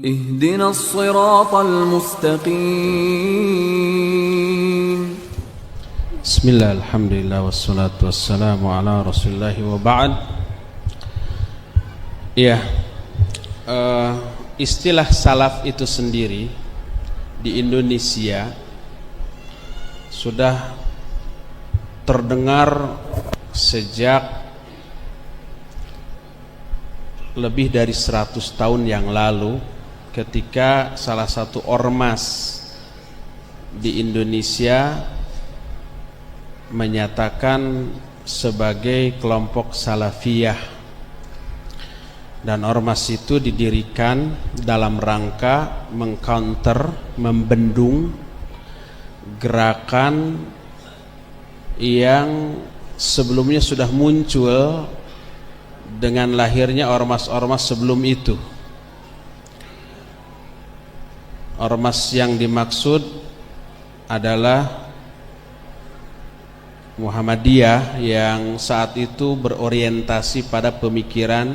اهدنا الصراط المستقيم. Bismillah, alhamdulillah, wassalatu wassalamu ala rasulullah wa ba'd. Istilah salaf itu sendiri di Indonesia sudah terdengar sejak lebih dari 100 tahun yang lalu, ketika salah satu ormas di Indonesia menyatakan sebagai kelompok salafiyah, dan ormas itu didirikan dalam rangka mengcounter, membendung gerakan yang sebelumnya sudah muncul dengan lahirnya ormas-ormas sebelum itu. Ormas yang dimaksud adalah Muhammadiyah yang saat itu berorientasi pada pemikiran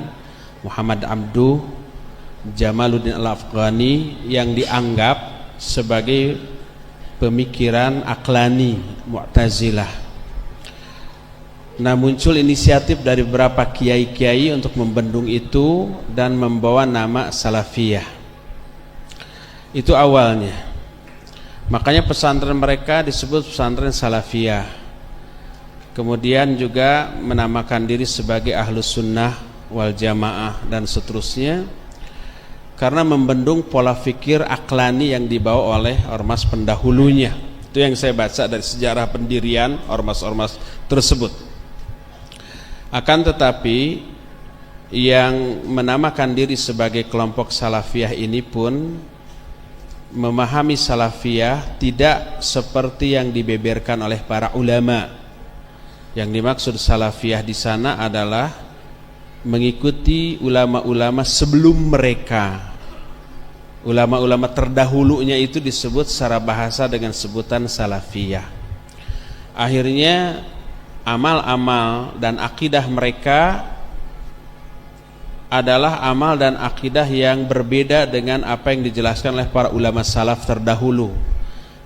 Muhammad Abduh Jamaluddin Al-Afghani yang dianggap sebagai pemikiran Aqlani Mu'tazilah. Nah, muncul inisiatif dari beberapa kiai-kiai untuk membendung itu dan membawa nama Salafiyah. Itu awalnya. Makanya pesantren mereka disebut pesantren Salafiyah. Kemudian juga menamakan diri sebagai Ahlus Sunnah wal Jamaah dan seterusnya, karena membendung pola fikir Aqlani yang dibawa oleh ormas pendahulunya. Itu yang saya baca dari sejarah pendirian ormas-ormas tersebut. Akan tetapi yang menamakan diri sebagai kelompok Salafiyah ini pun memahami Salafiyah tidak seperti yang dibeberkan oleh para ulama. Yang dimaksud Salafiyah di sana adalah mengikuti ulama-ulama sebelum mereka. Ulama-ulama terdahulunya itu disebut secara bahasa dengan sebutan Salafiyah. Akhirnya amal-amal dan akidah mereka adalah amal dan akidah yang berbeda dengan apa yang dijelaskan oleh para ulama salaf terdahulu.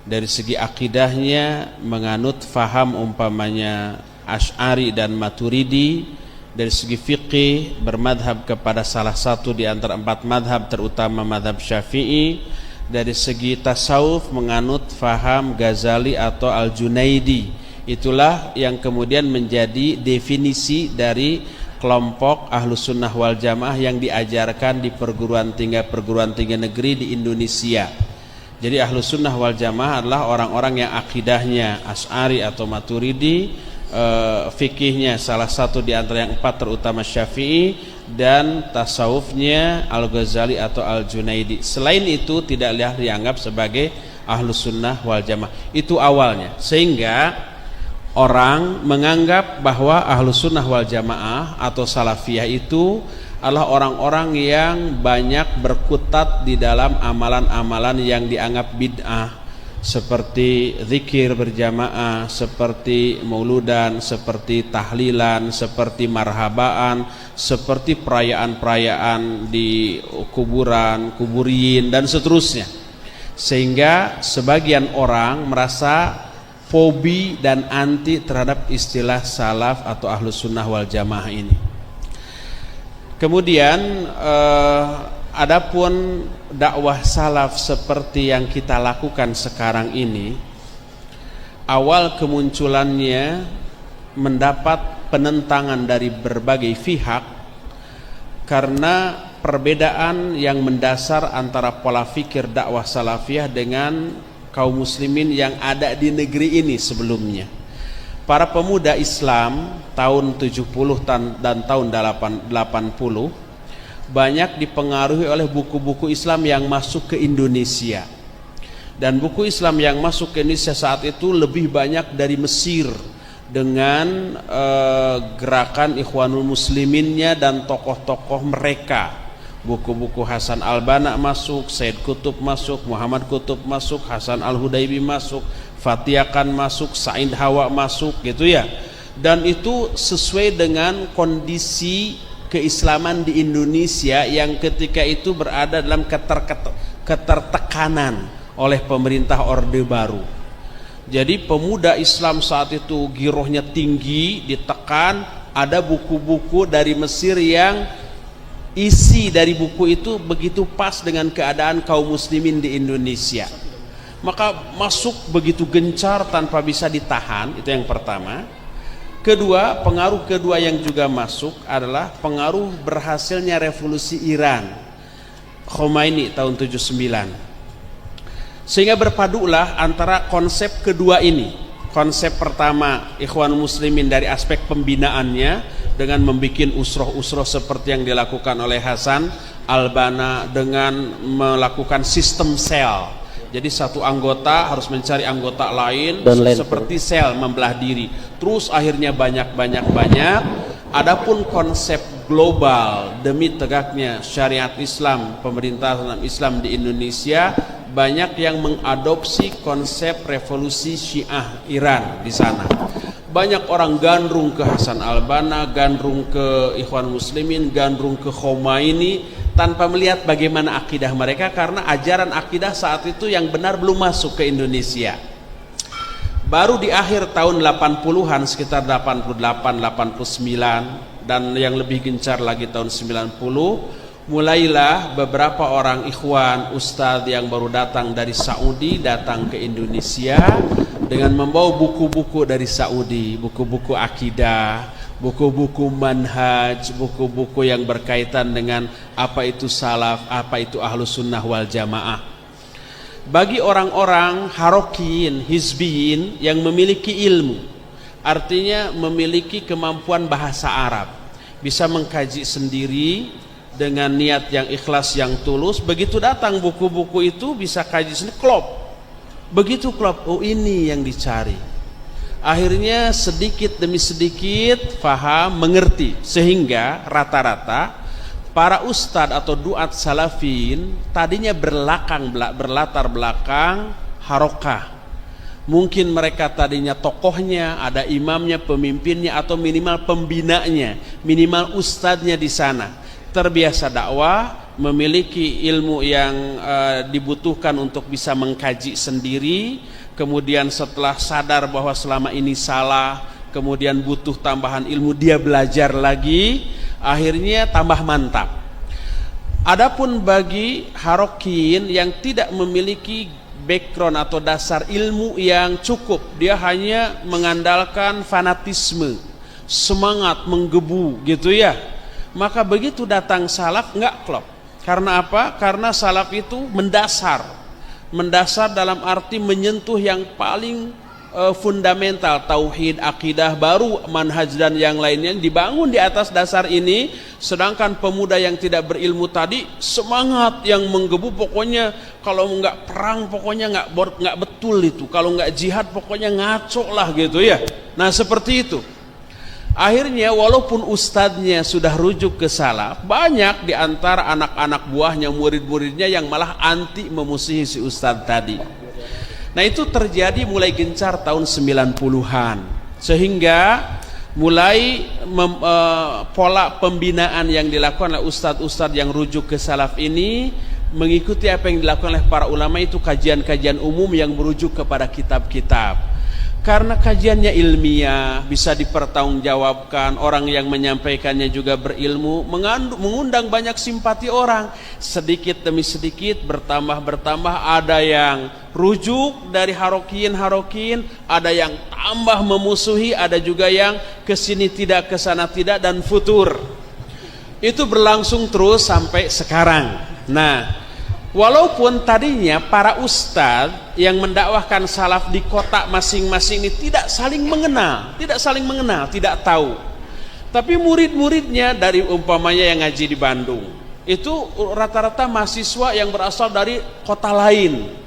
Dari segi akidahnya menganut faham umpamanya Asy'ari dan Maturidi. Dari segi fikih bermadhab kepada salah satu di antara 4 madhab, terutama madhab Syafi'i. Dari segi tasawuf menganut faham Ghazali atau Al-Junaidi. Itulah yang kemudian menjadi definisi dari kelompok Ahlus Sunnah wal Jamaah yang diajarkan di perguruan tinggi negeri di Indonesia. Jadi Ahlus Sunnah wal Jamaah adalah orang-orang yang akidahnya Asy'ari atau Maturidi, fikihnya salah satu di antara yang 4 terutama Syafi'i, dan tasawufnya Al-Ghazali atau Al-Junaidi. Selain itu tidak dianggap sebagai Ahlus Sunnah wal Jamaah. Itu awalnya, sehingga orang menganggap bahwa Ahlus Sunnah wal Jamaah atau Salafiyah itu adalah orang-orang yang banyak berkutat di dalam amalan-amalan yang dianggap bid'ah, seperti zikir berjamaah, seperti mauludan, seperti tahlilan, seperti marhabaan, seperti perayaan-perayaan di kuburan, kuburiyin dan seterusnya. Sehingga sebagian orang merasa fobi dan anti terhadap istilah salaf atau Ahlus Sunnah wal Jamaah ini. Kemudian adapun dakwah salaf seperti yang kita lakukan sekarang ini, awal kemunculannya mendapat penentangan dari berbagai pihak karena perbedaan yang mendasar antara pola fikir dakwah salafiyah dengan kaum muslimin yang ada di negeri ini sebelumnya. Para pemuda Islam tahun 70 dan tahun 80 banyak dipengaruhi oleh buku-buku Islam yang masuk ke Indonesia. Dan buku Islam yang masuk ke Indonesia saat itu lebih banyak dari Mesir, dengan gerakan Ikhwanul Musliminnya dan tokoh-tokoh mereka. Buku-buku Hasan Al-Banna masuk, Said Qutb masuk, Muhammad Qutb masuk, Hasan Al-Hudaybi masuk, Fatiakan masuk, Said Hawa masuk, gitu ya. Dan itu sesuai dengan kondisi keislaman di Indonesia yang ketika itu berada dalam ketertekanan oleh pemerintah Orde Baru. Jadi pemuda Islam saat itu girohnya tinggi, ditekan. Ada buku-buku dari Mesir yang isi dari buku itu begitu pas dengan keadaan kaum muslimin di Indonesia. Maka masuk begitu gencar tanpa bisa ditahan, itu yang pertama. Kedua, pengaruh kedua yang juga masuk adalah pengaruh berhasilnya revolusi Iran, Khomeini tahun 79. Sehingga berpadulah antara konsep kedua ini. Konsep pertama, Ikhwan Muslimin dari aspek pembinaannya dengan membuat usroh-usroh seperti yang dilakukan oleh Hasan Al-Banna dengan melakukan sistem sel. Jadi satu anggota harus mencari anggota lain seperti sel membelah diri. Terus akhirnya banyak. Adapun konsep global demi tegaknya syariat Islam, pemerintahan Islam di Indonesia, banyak yang mengadopsi konsep revolusi Syiah Iran di sana. Banyak orang gandrung ke Hasan Al-Banna, gandrung ke Ikhwan Muslimin, gandrung ke Khomeini tanpa melihat bagaimana akidah mereka, karena ajaran akidah saat itu yang benar belum masuk ke Indonesia. Baru di akhir tahun 80-an, sekitar 88, 89 dan yang lebih gencar lagi tahun 90, mulailah beberapa orang ikhwan ustadz yang baru datang dari Saudi datang ke Indonesia dengan membawa buku-buku dari Saudi, buku-buku akidah, buku-buku manhaj, buku-buku yang berkaitan dengan apa itu salaf, apa itu ahlus sunnah wal jamaah. Bagi orang-orang harokiyin, hizbiyin yang memiliki ilmu, artinya memiliki kemampuan bahasa Arab, bisa mengkaji sendiri dengan niat yang ikhlas, yang tulus, begitu datang buku-buku itu bisa kaji sendiri, klop. Begitu klop, oh ini yang dicari. Akhirnya sedikit demi sedikit faham, mengerti, sehingga rata-rata para ustadz atau duat salafin tadinya berlatar belakang harokah. Mungkin mereka tadinya tokohnya, ada imamnya, pemimpinnya, atau minimal pembinanya, minimal ustadznya di sana. Terbiasa dakwah, memiliki ilmu yang dibutuhkan untuk bisa mengkaji sendiri. Kemudian setelah sadar bahwa selama ini salah, kemudian butuh tambahan ilmu, dia belajar lagi, akhirnya tambah mantap. Adapun bagi harokin yang tidak memiliki background atau dasar ilmu yang cukup, dia hanya mengandalkan fanatisme, semangat menggebu gitu ya, maka begitu datang salaf nggak klop. Karena apa? Karena salaf itu mendasar dalam arti menyentuh yang paling fundamental, tauhid, akidah, baru manhaj dan yang lainnya dibangun di atas dasar ini. Sedangkan pemuda yang tidak berilmu tadi semangat yang menggebu, pokoknya kalau nggak perang pokoknya nggak betul itu, kalau nggak jihad pokoknya ngaco lah gitu ya. Nah seperti itu. Akhirnya walaupun ustadznya sudah rujuk ke salaf, banyak di antara anak-anak buahnya, murid-muridnya yang malah anti, memusuhi si ustadz tadi. Nah itu terjadi mulai gencar tahun 90-an, sehingga mulai pola pembinaan yang dilakukan oleh ustadz-ustadz yang rujuk ke salaf ini mengikuti apa yang dilakukan oleh para ulama, itu kajian-kajian umum yang merujuk kepada kitab-kitab. Karena kajiannya ilmiah, bisa dipertanggungjawabkan, orang yang menyampaikannya juga berilmu, mengundang banyak simpati orang. Sedikit demi sedikit bertambah, ada yang rujuk dari harokin, ada yang tambah memusuhi, ada juga yang kesini tidak, kesana tidak, dan futur. Itu berlangsung terus sampai sekarang. Nah, walaupun tadinya para ustadz yang mendakwahkan salaf di kota masing-masing ini tidak saling mengenal, tidak tahu. Tapi murid-muridnya dari umpamanya yang ngaji di Bandung, itu rata-rata mahasiswa yang berasal dari kota lain.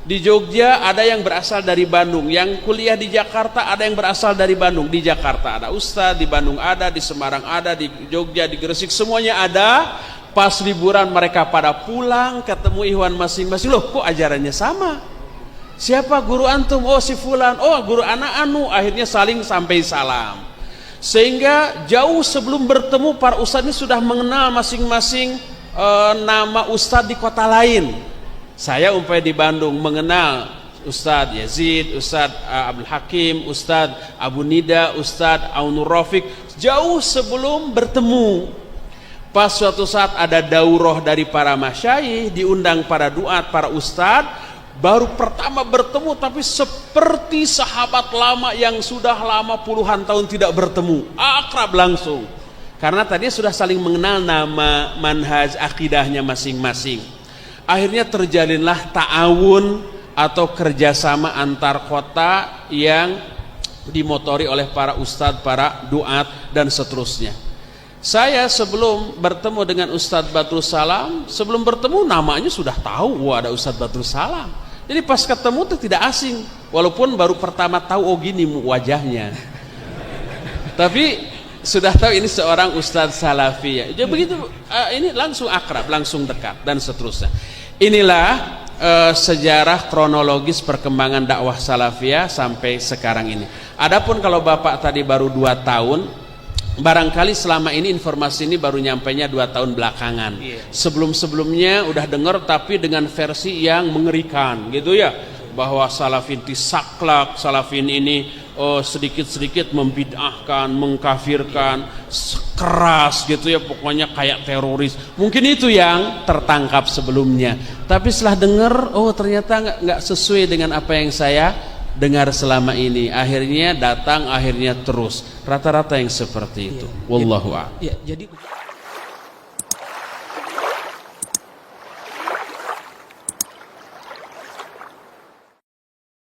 Di Jogja ada yang berasal dari Bandung, yang kuliah di Jakarta ada yang berasal dari Bandung. Di Jakarta ada ustadz, di Bandung ada, di Semarang ada, di Jogja, di Gresik, semuanya ada. Pas liburan mereka pada pulang, ketemu ikhwan masing-masing, loh kok ajarannya sama? Siapa guru antum? Oh si fulan. Oh guru anak anu. Akhirnya saling sampai salam. Sehingga jauh sebelum bertemu para ustadz ini sudah mengenal masing-masing nama ustadz di kota lain. Saya umpamanya di Bandung mengenal Ustadz Yazid, Ustadz Abdul Hakim, Ustadz Abu Nida, Ustadz Aunur Rafiq, jauh sebelum bertemu. Pas suatu saat ada daurah dari para masyayikh, diundang para duat, para ustadz, baru pertama bertemu, tapi seperti sahabat lama yang sudah lama puluhan tahun tidak bertemu, akrab langsung. Karena tadi sudah saling mengenal nama, manhaj, akidahnya masing-masing. Akhirnya terjalinlah ta'awun atau kerjasama antar kota yang dimotori oleh para ustadz, para duat, dan seterusnya. Saya sebelum bertemu dengan Ustadz Badrus Salam, sebelum bertemu namanya sudah tahu, wah ada Ustadz Badrus Salam. Jadi pas ketemu itu tidak asing, walaupun baru pertama tahu, oh gini wajahnya. Tapi sudah tahu ini seorang Ustadz Salafi ya. Jadi begitu, ini langsung akrab, langsung dekat, dan seterusnya. Inilah sejarah kronologis perkembangan dakwah salafiyah sampai sekarang ini. Adapun kalau Bapak tadi baru 2 tahun, barangkali selama ini informasi ini baru nyampainya 2 tahun belakangan. Sebelum-sebelumnya udah dengar, tapi dengan versi yang mengerikan gitu ya, bahwa salafin disaklak, salafin ini sedikit-sedikit membid'ahkan, mengkafirkan, keras gitu ya, pokoknya kayak teroris. Mungkin itu yang tertangkap sebelumnya, tapi setelah dengar, oh ternyata nggak sesuai dengan apa yang saya dengar selama ini. Akhirnya datang, akhirnya terus, rata-rata yang seperti itu. Wallahu a'lam. Ya, jadi